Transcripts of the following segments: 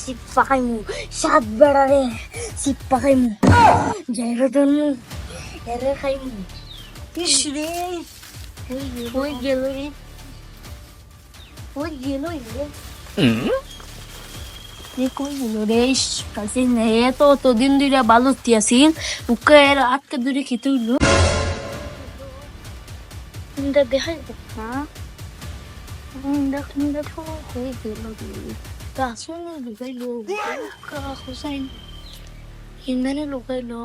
Sipakaimu, saat berare, sipakaimu, jahit dulu, jahit kaimu. Isre, oi gelo ini. Nikoi gelo res, kasi nahe to din dira balut tiasin, uker at kaduri kitulu. Inda dehai, ha? Inda to oi gelo ini. Kasone lugai lo, ka Hussein. Inda ne lugai lo.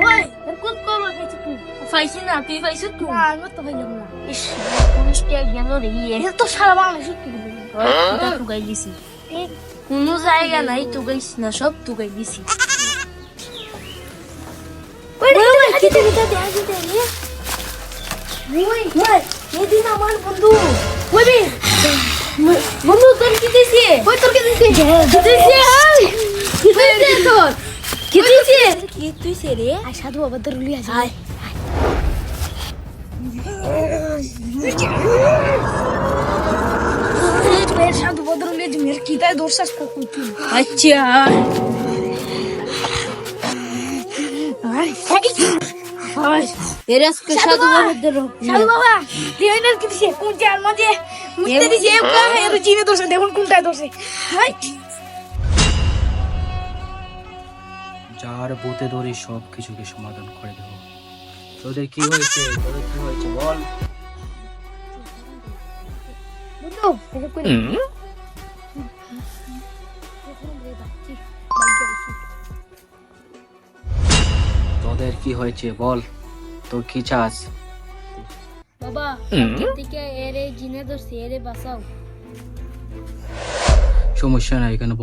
Oi, terkut ko lugai tu. Faisin na, tu faisin tu. Ah, nggak tahu yang mana. Ish, kunus dia gelo ri. Itu salah banget itu. Kita lugai di sini. Kunus saya na itu guys, na shop tu guys di sini. Wait, kita dia ya. Woi, ये दिन हमारे बंधु वही भी बंधु তোর কি দিছে ওই তোর কি দিছে তোর কি দিছে রে আই সাধু বাবা দরুলি আছে আয় মেরে সাধু বাবা দরুলি আছে মেরে কি তাই দোষাস কো তুই আচ্ছা আয় Eres que Sadu Baba, Leonel que dice, punta al monte, muste dice, el chino dorse, de un punta dorse. Ay. যার বুতে ধরে সব কিছুকে সমাধান করে দেব। তোদের কি হয়েছে বল। বন্ধু, এটা কই? তোদের কি হয়েছে বল, তোর কি চাস? বাবা থেকে এরে জিনে ধরছে এরে বাঁচাও। সমস্যা নাই, এখানে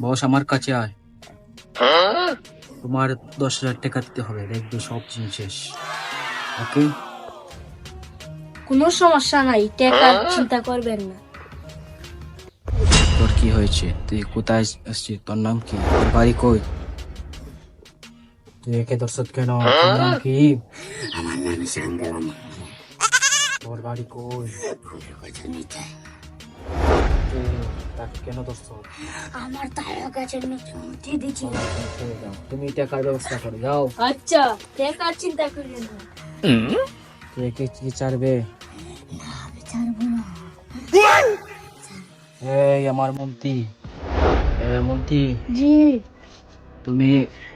বস আমার কাছে আয়। তোমার 10,000 টাকা দিতে হবে, দেখবে সব জিনিস শেষ। ওকে, কোনো সমস্যা নাই, টাকা চিন্তা করবেন না। তোর কি হয়েছে? তুই কোথায় আসছিস? তোর নাম কি? তোর বাড়ি কই? তুই একে দর্শক কেন? তোর নাম কি? আমার নাম সাঙ্গলাম। তোর বাড়ি কই? তাকে কেন দর্শক? আমার তার কাছে মুক্তি দিচ্ছি। তুমি টাকার ব্যবস্থা করে যাও। আচ্ছা, টাকার চিন্তা করবেন না। তুই একে কি চারবে? না, আমি ছাড়বো না। এই আমার মন্ত্রী, মন্ত্রী জি, তুমি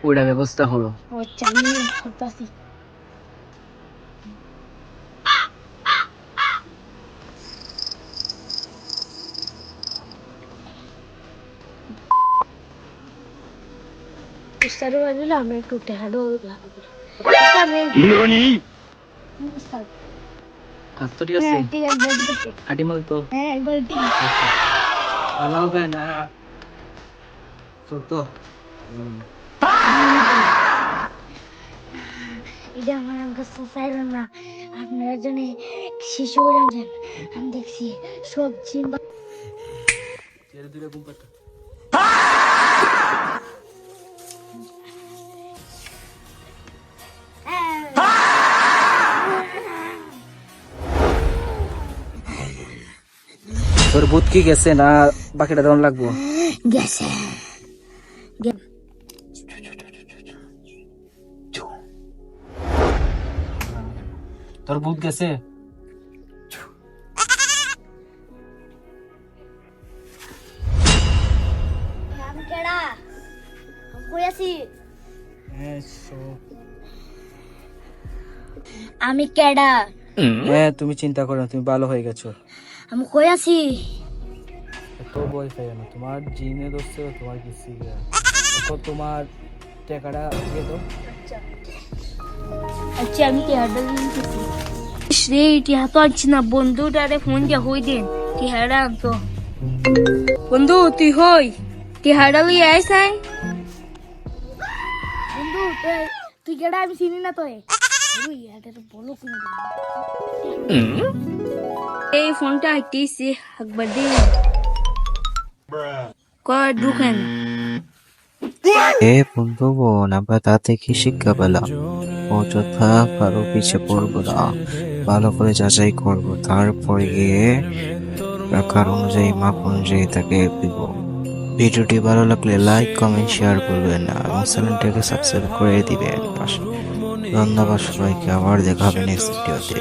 ওটা ব্যবস্থা হলো। আচ্ছা, আমি করতেছি। Ustaz Wajula, আমি একটু টেহাডো লাগবে। কাস্টডি আছে? ঠিক আছে, বলতে। আটিমাল তো? হ্যাঁ, বলতে। ভালো হবে না তো। এটা আমার কাছে চাইল না, আপনারা জন্য শিশু জানেন, আমি দেখছি সব চিন্তা দূরে ঘুম পাতা। তোর ভূত কি গেছে না বাকিটা দেওয়ান লাগবো? গেছে। তোর ভূত গেছে? আমি কেডা? কই আছি? আমি কেডা? হ্যাঁ, তুমি চিন্তা করো না, তুমি ভালো হয়ে গেছো। আমি কই আছি? তো বই খাই না, তোমার জিনে দোষে তোমার কিছু এখন তোমার টাকাটা দিয়ে দাও। আচ্ছা, আমি টিহাটা দিতেছি। রে টিহা তো আনছি না, বন্ধুটারে ফোন দিয়া হই দেন টিহাটা আনতো। বন্ধু তুই হই টিহাটা লই আইস নাই। বন্ধু তুই কেডা? আমি চিনি না তোরে। ওই এটা বলো কোন? এই ফোনটা আইতেছে একবার দে। কয় ঢুকেন। বন্ধু বোন, আমরা তাতে কি শিক্ষা পেলাম? অযথা কারো পিছে পড়বো না, ভালো করে যাচাই করব, তারপরে গিয়ে টাকার অনুযায়ী মাপ অনুযায়ী তাকে দিব। ভিডিওটি ভালো লাগলে লাইক কমেন্ট শেয়ার করবেন এবং চ্যানেলটাকে সাবস্ক্রাইব করে দিবেন। ধন্যবাদ সবাইকে, আবার দেখা হবে নেক্সট ভিডিওতে।